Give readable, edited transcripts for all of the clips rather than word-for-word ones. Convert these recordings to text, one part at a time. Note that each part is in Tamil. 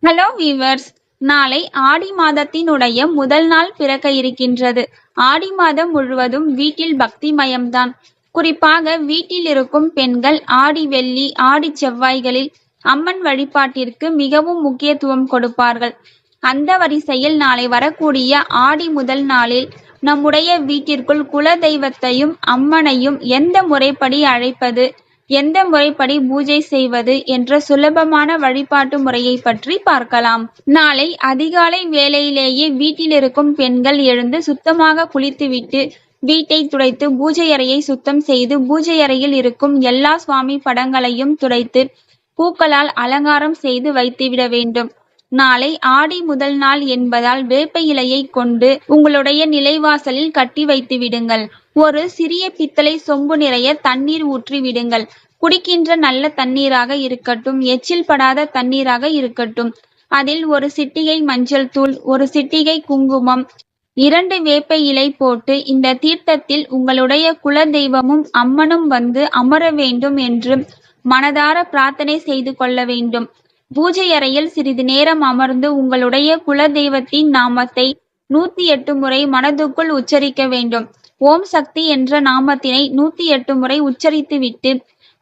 ஹலோ வீவர்ஸ், நாளை ஆடி மாதத்தினுடைய முதல் நாள் பிறக்க இருக்கின்றது. ஆடி மாதம் முழுவதும் வீட்டில் பக்திமயம்தான். குறிப்பாக வீட்டில் இருக்கும் பெண்கள் ஆடி வெள்ளி, ஆடி செவ்வாய்களில் அம்மன் வழிபாட்டிற்கு மிகவும் முக்கியத்துவம் கொடுப்பார்கள். அந்த வரிசையில் நாளை வரக்கூடிய ஆடி முதல் நாளில் நம்முடைய வீட்டிற்குள் குல தெய்வத்தையும் அம்மனையும் எந்த முறைப்படி அழைப்பது, எந்த முறைப்படி பூஜை செய்வது என்ற சுலபமான வழிபாட்டு முறையை பற்றி பார்க்கலாம். நாளை அதிகாலை வேளையிலேயே வீட்டில் இருக்கும் பெண்கள் எழுந்து சுத்தமாக குளித்துவிட்டு வீட்டை துடைத்து பூஜை அறையை சுத்தம் செய்து பூஜை அறையில் இருக்கும் எல்லா சுவாமி படங்களையும் துடைத்து பூக்களால் அலங்காரம் செய்து வைத்துவிட வேண்டும். நாளை ஆடி முதல் நாள் என்பதால் வேப்ப இலையை கொண்டு உங்களுடைய நிலைவாசலில் கட்டி வைத்து விடுங்கள். ஒரு சிறிய பித்தளை சொம்பு நிறைய தண்ணீர் ஊற்றி விடுங்கள். குடிக்கின்ற நல்ல தண்ணீராக இருக்கட்டும், எச்சில் படாத தண்ணீராக இருக்கட்டும். அதில் ஒரு சிட்டிகை மஞ்சள் தூள், ஒரு சிட்டிகை குங்குமம், 2 வேப்ப இலை போட்டு இந்த தீர்த்தத்தில் உங்களுடைய குல தெய்வமும் அம்மனும் வந்து அமர வேண்டும் என்று மனதார பிரார்த்தனை செய்து கொள்ள வேண்டும். பூஜை அறையில் சிறிது நேரம் அமர்ந்து உங்களுடைய குல தெய்வத்தின் நாமத்தை 108 முறை மனதுக்குள் உச்சரிக்க வேண்டும். ஓம் சக்தி என்ற நாமத்தினை 108 முறை உச்சரித்துவிட்டு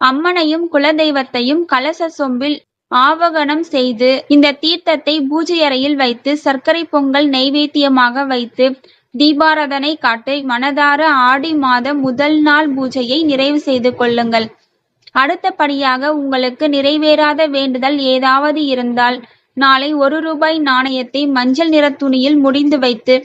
அம்மனையும் குலதெய்வத்தையும் கலச சொம்பில் ஆவகனம் செய்து இந்த தீர்த்தத்தை பூஜை அறையில் வைத்து சர்க்கரை பொங்கல் நைவேத்தியமாக வைத்து தீபாராதனை காட்டி மனதார ஆடி மாத முதல் நாள் பூஜையை நிறைவு செய்து கொள்ளுங்கள். அடுத்தபடியாக உங்களுக்கு நிறைவேறாத வேண்டுதல் ஏதாவது இருந்தால் நாளை 1 ரூபாய் நாணயத்தை மஞ்சள் நிற துணியில் முடிந்து வைத்து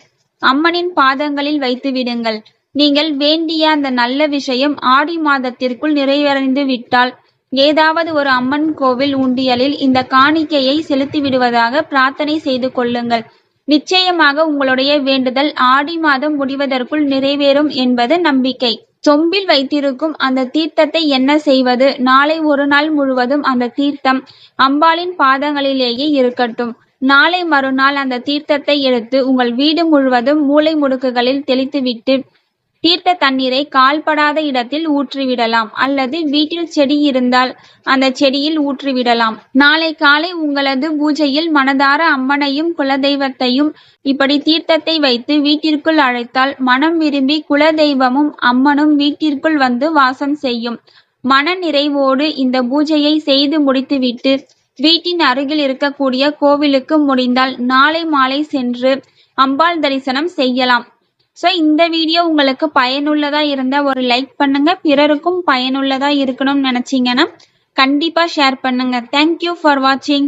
அம்மனின் பாதங்களில் வைத்து விடுங்கள். நீங்கள் வேண்டிய அந்த நல்ல விஷயம் ஆடி மாதத்திற்குள் நிறைவடைந்து விட்டால் ஏதாவது ஒரு அம்மன் கோவில் உண்டியலில் இந்த காணிக்கையை செலுத்தி விடுவதாக பிரார்த்தனை செய்து கொள்ளுங்கள். நிச்சயமாக உங்களுடைய வேண்டுதல் ஆடி மாதம் முடிவதற்குள் நிறைவேறும் என்பது நம்பிக்கை. சொம்பில் வைத்திருக்கும் அந்த தீர்த்தத்தை என்ன செய்வது? நாளை ஒரு நாள் முழுவதும் அந்த தீர்த்தம் அம்பாளின் பாதங்களிலேயே இருக்கட்டும். நாளை மறுநாள் அந்த தீர்த்தத்தை எடுத்து உங்கள் வீடு முழுவதும் மூலை முடுக்குகளில் தெளித்துவிட்டு தீர்த்த தண்ணீரை கால்படாத இடத்தில் ஊற்றிவிடலாம், அல்லது வீட்டில் செடி இருந்தால் அந்த செடியில் ஊற்றிவிடலாம். நாளை காலை உங்களது பூஜையில் மனதார அம்மனையும் குலதெய்வத்தையும் இப்படி தீர்த்தத்தை வைத்து வீட்டிற்குள் அழைத்தால் மனம் விரும்பி குலதெய்வமும் அம்மனும் வீட்டிற்குள் வந்து வாசம் செய்யும். மன நிறைவோடு இந்த பூஜையை செய்து முடித்துவிட்டு வீட்டின் அருகில் இருக்கக்கூடிய கோவிலுக்கு முடிந்தால் நாளை மாலை சென்று அம்பாள் தரிசனம் செய்யலாம். ஸோ இந்த வீடியோ உங்களுக்கு பயனுள்ளதா இருந்தா ஒரு லைக் பண்ணுங்க. பிறருக்கும் பயனுள்ளதா இருக்கணும்னு நினைச்சீங்கன்னா கண்டிப்பா ஷேர் பண்ணுங்க. தேங்க்யூ ஃபார் வாட்சிங்.